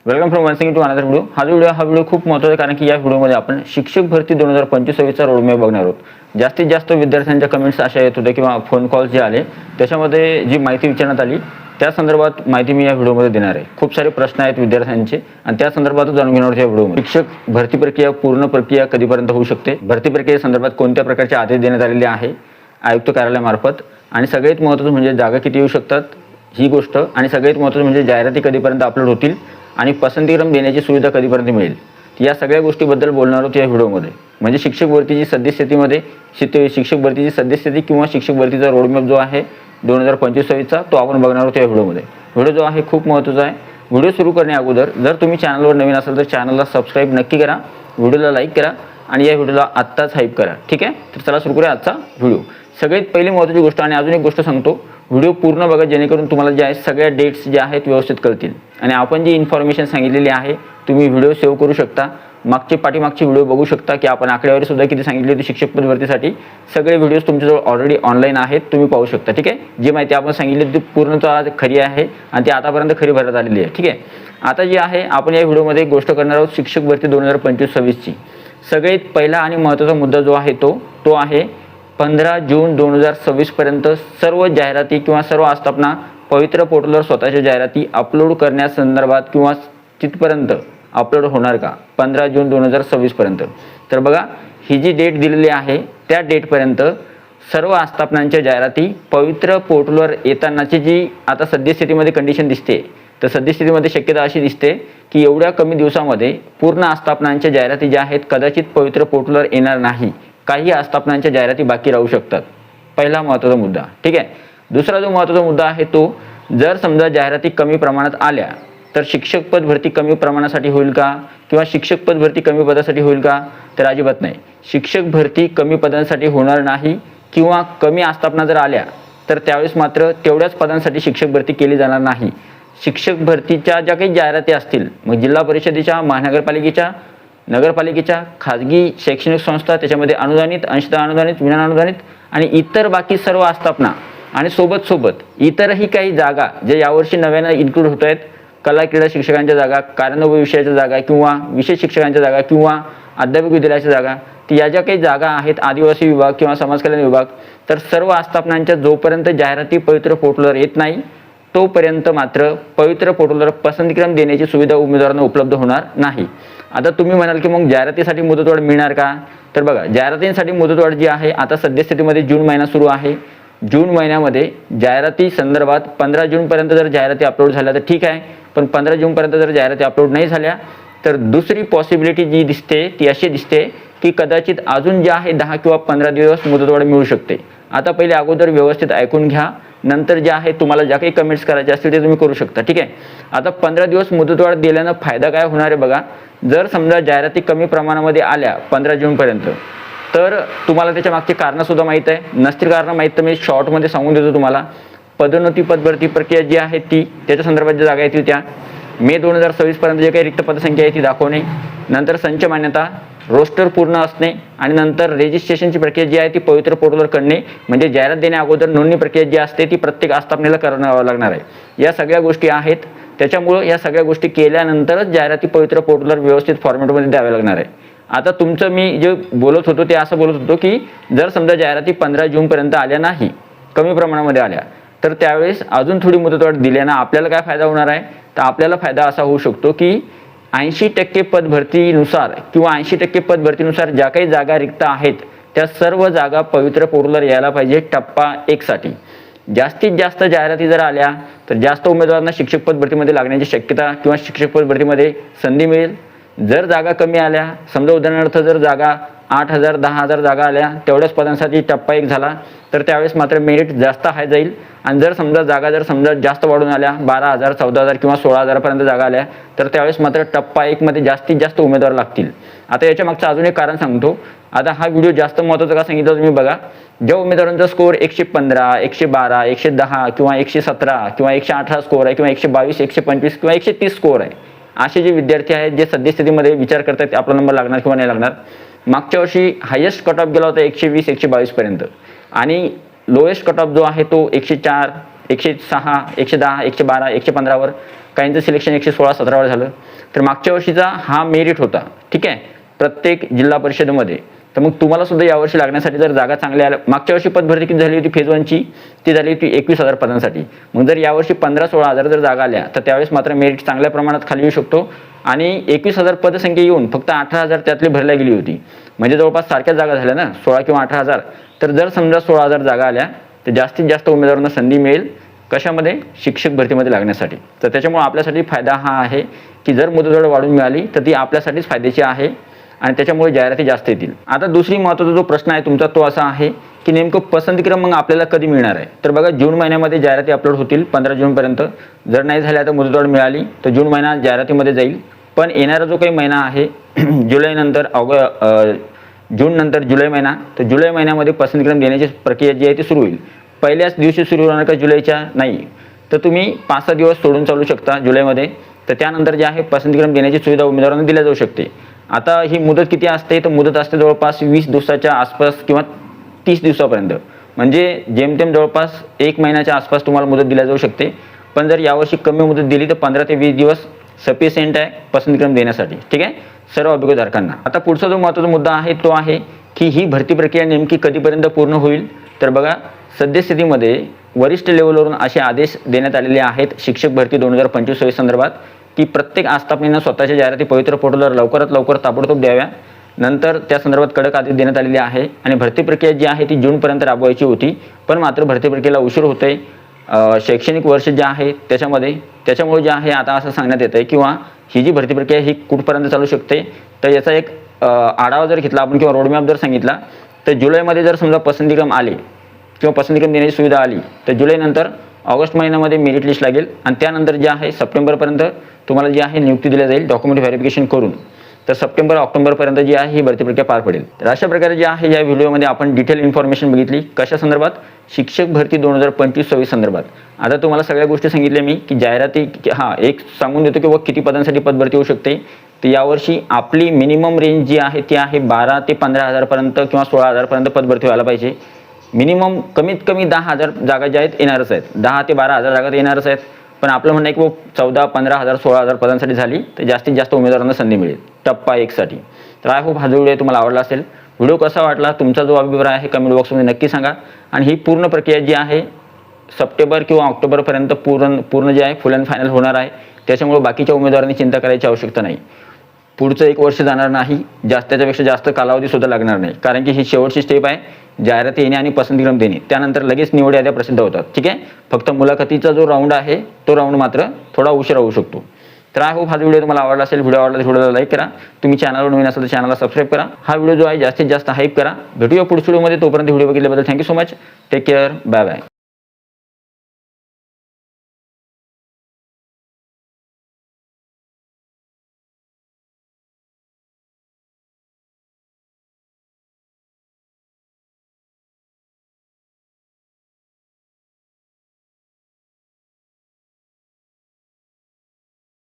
Welcome from वन्सिंग to another video. हा video खूप महत्त्वाचा आहे, कारण की या व्हिडिओमध्ये आपण शिक्षक भरती 2025 चा रोडमॅप बघणार आहोत। जास्तीत जास्त विद्यार्थ्यांच्या कमेंट्स अशा येत होते किंवा फोन कॉल्स जे आले त्याच्यामध्ये जी माहिती विचारण्यात आली त्या संदर्भात माहिती मी या व्हिडिओमध्ये देणार आहे। खूप सारे प्रश्न आहेत विद्यार्थ्यांचे आणि त्या संदर्भातच जाणून घेणार आहोत या व्हिडिओमध्ये। शिक्षक भरती प्रक्रिया पूर्ण प्रक्रिया कधीपर्यंत होऊ शकते, भरती प्रक्रियेसंदर्भात कोणत्या प्रकारचे आदेश देण्यात आलेले आहे आयुक्त कार्यालयामार्फत, आणि सगळ्यात महत्त्वाचं म्हणजे जागा किती येऊ शकतात ही गोष्ट, आणि सगळ्यात महत्त्वाचं म्हणजे जाहिराती कधीपर्यंत अपलोड होतील आणि पसंतीक्रम देण्याची सुविधा कधीपर्यंत मिळेल, या सगळ्या गोष्टीबद्दल बोलणार आहोत या व्हिडिओमध्ये। म्हणजे शिक्षक भरतीची सद्यस्थितीमध्ये शिक्षक भरतीची सद्यस्थिती किंवा शिक्षक भरतीचा रोडमॅप जो आहे 2025 चा तो आपण बघणार आहोत या व्हिडिओमध्ये। व्हिडिओ जो आहे खूप महत्त्वाचा आहे। व्हिडिओ सुरू करण्या अगोदर जर तुम्ही चॅनलवर नवीन असाल तर चॅनलला सबस्क्राईब नक्की करा, व्हिडिओला लाईक करा आणि या व्हिडिओला आत्ताच हाईप करा, ठीक आहे। तर चला सुरू करूया आजचा व्हिडिओ। सगळ्यात पहिली महत्त्वाची गोष्ट आणि अजून एक गोष्ट सांगतो, व्हिडिओ पूर्ण बघा जेणेकरून तुम्हाला जे आहे सगळ्या डेट्स जे आहेत व्यवस्थित कळतील आणि आपण जी इन्फॉर्मेशन सांगितलेली आहे तुम्ही व्हिडिओ सेव्ह करू शकता, पाठीमागचे व्हिडिओ बघू शकता की आपण आकडेवारी सुद्धा किती सांगितली होती शिक्षक पद भरतीसाठी। सगळे व्हिडिओज तुमच्याजवळ ऑलरेडी ऑनलाईन आहेत, तुम्ही पाहू शकता, ठीक आहे। जी माहिती आपण सांगितली ती पूर्णतः खरी आहे आणि ती आतापर्यंत खरी भरत आलेली आहे, ठीक आहे। आता जी आहे आपण या व्हिडिओमध्ये गोष्ट करणार आहोत शिक्षक भरती 2025-26 ची। सगळ्यात पहिला आणि महत्त्वाचा मुद्दा जो आहे तो आहे 15 जून 2026 पर्यंत सर्व जाहिराती किंवा सर्व आस्थापना पवित्र पोर्टलवर स्वतःच्या जाहिराती अपलोड करण्यासंदर्भात किंवा तिथपर्यंत अपलोड होणार का 15 जून 2026 पर्यंत। तर बघा ही जी डेट दिलेली आहे त्या डेटपर्यंत सर्व आस्थापनांच्या जाहिराती पवित्र पोर्टलवर येतानाची जी आता सद्यस्थितीमध्ये कंडिशन दिसते, तर सद्यस्थितीमध्ये शक्यता अशी दिसते की एवढ्या कमी दिवसामध्ये पूर्ण आस्थापनांच्या जाहिराती ज्या आहेत कदाचित पवित्र पोर्टलवर येणार नाही, काही आस्थापनांच्या जाहिराती बाकी राहू शकतात। पहिला महत्त्वाचा मुद्दा, ठीक आहे। दुसरा जो महत्त्वाचा मुद्दा आहे तो जर समजा जाहिराती कमी प्रमाणात आल्या तर शिक्षक पद भरती कमी प्रमाणासाठी होईल का किंवा शिक्षक पद भरती कमी पदासाठी होईल का, तर अजिबात नाही। शिक्षक भरती कमी पदांसाठी होणार नाही किंवा कमी आस्थापना जर आल्या तर त्यावेळेस मात्र तेवढ्याच पदांसाठी शिक्षक भरती केली जाणार नाही। शिक्षक भरतीच्या ज्या काही जाहिराती असतील मग जिल्हा परिषदेच्या, महानगरपालिकेच्या, नगरपालिकेच्या, खाजगी शैक्षणिक संस्था, त्याच्यामध्ये अनुदानित, अंशतः अनुदानित, विना अनुदानित आणि इतर बाकी सर्व आस्थापना आणि सोबत इतरही काही जागा जे यावर्षी नव्यानं इन्क्लूड होत आहेत, कला क्रीडा शिक्षकांच्या जागा, कार्यानुभव विषयाच्या जागा किंवा विशेष शिक्षकांच्या जागा किंवा अध्यापक विद्यालयाच्या जागा, या ज्या काही जागा आहेत आदिवासी विभाग किंवा समाज कल्याण विभाग, तर सर्व आस्थापनांच्या जोपर्यंत जाहिराती पवित्र पोर्टलवर येत नाही तोपर्यंत मात्र पवित्र पोर्टलवर पसंतीक्रम देण्याची सुविधा उमेदवारांना उपलब्ध होणार नाही। आता तुम्ही म्हणाल की मग जाहिरातीसाठी मुदतवाढ मिळणार का, तर बघा जाहिरातींसाठी मुदतवाढ जी आहे आता सद्यस्थितीमध्ये जून महिना सुरू आहे। जून महिन्यामध्ये जाहिराती संदर्भात 15 जूनपर्यंत जर जाहिराती अपलोड झाल्या तर ठीक आहे, पण 15 जूनपर्यंत जर जाहिराती अपलोड नाही झाल्या तर दुसरी पॉसिबिलिटी जी दिसते ती अशी दिसते की कदाचित अजून जे आहे 10 किंवा 15 दिवस मुदतवाढ मिळू शकते। आता पहिले अगोदर व्यवस्थित ऐकून घ्या, नंतर जे आहे तुम्हाला ज्या काही कमेंट्स करायचे असतील ते तुम्ही करू शकता, ठीक आहे। आता 15 दिवस मुदतवाढ दिल्यानं फायदा काय होणार आहे बघा, जर समजा जाहिराती कमी प्रमाणामध्ये आल्या 15 जूनपर्यंत तर तुम्हाला त्याच्या मागची कारणं सुद्धा माहीत आहे, नसतील कारणं माहीत तर मी शॉर्टमध्ये सांगून देतो तुम्हाला। पदोन्नती पद भरती प्रक्रिया जी आहे ती त्याच्या संदर्भात ज्या जागा येतील त्या मे 2026 पर्यंत जे काही रिक्त पदसंख्या आहे ती दाखवणे, नंतर संच मान्यता, रोस्टर पूर्ण असणे आणि नंतर रजिस्ट्रेशनची प्रक्रिया जी आहे ती पवित्र पोर्टलवर करणे, म्हणजे जाहिरात देण्या अगोदर नोंदणी प्रक्रिया जी असते ती प्रत्येक आस्थापनेला करावं लागणार आहे। या सगळ्या गोष्टी आहेत, त्याच्यामुळं या सगळ्या गोष्टी केल्यानंतरच जाहिराती पवित्र पोर्टलवर व्यवस्थित फॉर्मॅटमध्ये द्याव्या लागणार आहे। आता तुमचं मी जे बोलत होतो ते असं बोलत होतो की जर समजा जाहिराती 15 जूनपर्यंत आल्या नाही, कमी प्रमाणामध्ये आल्या, तर त्यावेळेस अजून थोडी मुदतवाढ दिल्यानं आपल्याला काय फायदा होणार आहे, तर आपल्याला फायदा असा होऊ शकतो की 80% पदभरतीनुसार किंवा 80% पदभरतीनुसार ज्या काही जागा रिक्त आहेत त्या सर्व जागा पवित्र पोर्टलवर यायला पाहिजे टप्पा 1 साठी। जास्तीत जास्त जाहिराती जर आल्या तर जास्त उमेदवारांना शिक्षक पद भरतीमध्ये लागण्याची शक्यता किंवा शिक्षक पद भरतीमध्ये संधी मिळेल। जर जागा कमी आल्या, समजा उदाहरणार्थ जर जागा 8,000 10,000 जागा आल्या तेवढ्याच पदांसाठी टप्पा 1 झाला तर त्यावेळेस मात्र मेरिट जास्त हाय जाईल, आणि जर समजा जागा जास्त वाढून आल्या 12,000 14,000 किंवा 16,000 पर्यंत जागा आल्या तर त्यावेळेस मात्र टप्पा 1 मध्ये जास्तीत जास्त उमेदवार लागतील। आता याच्या मागचं अजून एक कारण सांगतो। आता हा व्हिडिओ जास्त महत्त्वाचा का सांगितलं तुम्ही बघा, ज्या उमेदवारांचा स्कोअर 115 112 110 किंवा 117 किंवा 118 स्कोअर आहे किंवा 122 125 किंवा 130 स्कोअर आहे, असे जे विद्यार्थी आहेत जे सद्यस्थितीमध्ये विचार करतात आपला नंबर लागणार किंवा नाही लागणार, मागच्या वर्षी हायेस्ट कट ऑफ गेला होता 120 122 पर्यंत आणि लोएस्ट कट ऑफ जो आहे तो 104 106 110 112 115 वर काहींचं सिलेक्शन 116-17 वर झालं. तर मागच्या वर्षीचा हा मेरिट होता, ठीक आहे, प्रत्येक जिल्हा परिषदेमध्ये. तर मग तुम्हाला सुद्धा यावर्षी लागण्यासाठी जर जागा चांगल्या आल्या, मागच्या वर्षी पदभरती किती झाली होती फेज 1ची, ती झाली होती 21,000 पदांसाठी. मग जर यावर्षी 15-16 हजार जर जागा आल्या तर त्यावेळेस मात्र मेरिट चांगल्या प्रमाणात खाली येऊ शकतो. आणि 21,000 पदसंख्या येऊन फक्त 18,000 त्यातली भरल्या गेली होती, म्हणजे जवळपास सारख्या जागा झाल्या ना, 16 किंवा 18,000. तर जर समजा 16,000 जागा आल्या तर जास्तीत जास्त उमेदवारांना संधी मिळेल कशामध्ये, शिक्षक भरतीमध्ये लागण्यासाठी. तर त्याच्यामुळे आपल्यासाठी फायदा हा आहे की जर मुदतवाढ वाढून मिळाली तर ती आपल्यासाठीच फायद्याची आहे आणि त्याच्यामुळे जाहिराती जास्त येतील. आता दुसरी महत्त्वाचा जो प्रश्न आहे तुमचा तो असा आहे की नेमकं पसंतीक्रम मग आपल्याला कधी मिळणार आहे. तर बघा, जून महिन्यामध्ये जाहिराती अपलोड होतील 15 जूनपर्यंत. जर नाही झाल्या तर मुदतवाढ मिळाली तर जून महिना जाहिरातीमध्ये जाईल. पण येणारा जो काही महिना आहे जुलै नंतर जून नंतर जुलै महिना, तर जुलै महिन्यामध्ये पसंतीक्रम देण्याची प्रक्रिया जी आहे ती सुरू होईल. पहिल्याच दिवशी सुरू होणार का जुलैच्या, नाही, तर तुम्ही 5-6 दिवस सोडून चालू शकता जुलैमध्ये. तर त्यानंतर जे आहे पसंतीक्रम देण्याची सुविधा उमेदवारांना दिल्या जाऊ शकते. आता ही मुदत किती असते, तर मुदत असते जवळपास 20 दिवसाच्या आसपास किंवा 30 दिवसापर्यंत, म्हणजे जेमतेम जवळपास 1 महिन्याच्या आसपास तुम्हाला मुदत दिल्या जाऊ शकते. पण जर यावर्षी कमी मुदत दिली तर 15 ते 20 दिवस सफिशियंट आहे पसंतीक्रम देण्यासाठी, ठीक आहे, सर्व अभियोगधारकांना. आता पुढचा जो महत्त्वाचा मुद्दा आहे तो आहे की ही भरती प्रक्रिया नेमकी कधीपर्यंत पूर्ण होईल. तर बघा, सद्यस्थितीमध्ये वरिष्ठ लेवलवरून असे आदेश देण्यात आलेले आहेत शिक्षक भरती 2025 संदर्भात की प्रत्येक आस्थापनेनं स्वतःच्या जाहिराती पवित्र पोर्टलवर लवकरात लवकर ताबडतोब द्याव्या. नंतर त्या संदर्भात कडक आदेश देण्यात आलेले आहे आणि भरती प्रक्रिया जी आहे ती जूनपर्यंत राबवायची होती, पण मात्र भरती प्रक्रियेला उशीर होतोय शैक्षणिक वर्ष जे आहे त्याच्यामुळे जे आहे आता असं सांगण्यात येतं आहे किंवा ही जी भरती प्रक्रिया ही कुठपर्यंत चालू शकते. तर याचा एक आढावा जर घेतला आपण किंवा रोडमॅप जर सांगितला तर जुलैमध्ये जर समजा पसंतीक्रम आले किंवा पसंतीक्रम देण्याची सुविधा आली तर जुलैनंतर ऑगस्ट महिन्यामध्ये मेरिट लिस्ट लागेल आणि त्यानंतर जे आहे सप्टेंबरपर्यंत तुम्हाला जी आहे नियुक्ती दिली जाईल डॉक्युमेंट व्हेरिफिकेशन करून. तर सप्टेंबर-ऑक्टोबरपर्यंत जी आहे ही भरती प्रक्रिया पार पडेल. तर अशा प्रकारे जे आहे या व्हिडिओमध्ये आपण डिटेल इन्फॉर्मेशन बघितली कशा संदर्भात, शिक्षक भरती 2025-26 संदर्भात. आता तुम्हाला सगळ्या गोष्टी सांगितल्या मी की जाहिराती एक सांगून देतो की किती पदांसाठी पदभरती होऊ शकते. तर यावर्षी आपली मिनिमम रेंज जी आहे ती आहे 12 ते 15,000 पर्यंत किंवा 16,000 पर्यंत पदभरती व्हायला पाहिजे. मिनिमम कमीत कमी 10,000 जागा ज्या आहेत येणारच आहेत, 10 ते 12,000 जागा येणारच आहेत. पण आपलं म्हणणं आहे की 14, 15,000, 16,000 पदांसाठी झाली तर जास्तीत जास्त उमेदवारांना संधी मिळेल टप्पा 1 साठी. तर आय होप हा जो व्हिडिओ तुम्हाला आवडला असेल. व्हिडिओ कसा वाटला, तुमचा जो अभिप्राय आहे कमेंट बॉक्समध्ये नक्की सांगा. आणि ही पूर्ण प्रक्रिया जी आहे सप्टेंबर किंवा ऑक्टोबरपर्यंत पूर्ण जे आहे फुल अँड फायनल होणार आहे. त्याच्यामुळे बाकीच्या उमेदवारांनी चिंता करायची आवश्यकता नाही. पुढचं 1 वर्ष जाणार नाही, त्याच्यापेक्षा जास्त कालावधी सुद्धा लागणार नाही, कारण की ही शेवटची स्टेप आहे जाहिरात येणे आणि पसंतीक्रम देणे. त्यानंतर लगेच निवड याद्या प्रसिद्ध होतात, ठीक आहे. फक्त मुलाखतीचा जो राऊंड आहे तो राऊंड मात्र थोडा उशिरा होऊ शकतो. तर आय होप हा व्हिडिओ तुम्हाला आवडला असेल. व्हिडिओ आवडला तर व्हिडिओला लाईक करा. तुम्ही चॅनलवर नवीन असेल तर चॅनलला सबस्क्राईब करा. हा व्हिडिओ जो आहे जास्तीत जास्त हाईप करा. भेटूया पुढच्या व्हिडिओमध्ये. तोपर्यंत व्हिडिओ बघितल्याबद्दल thank you so much. Take care. Bye bye.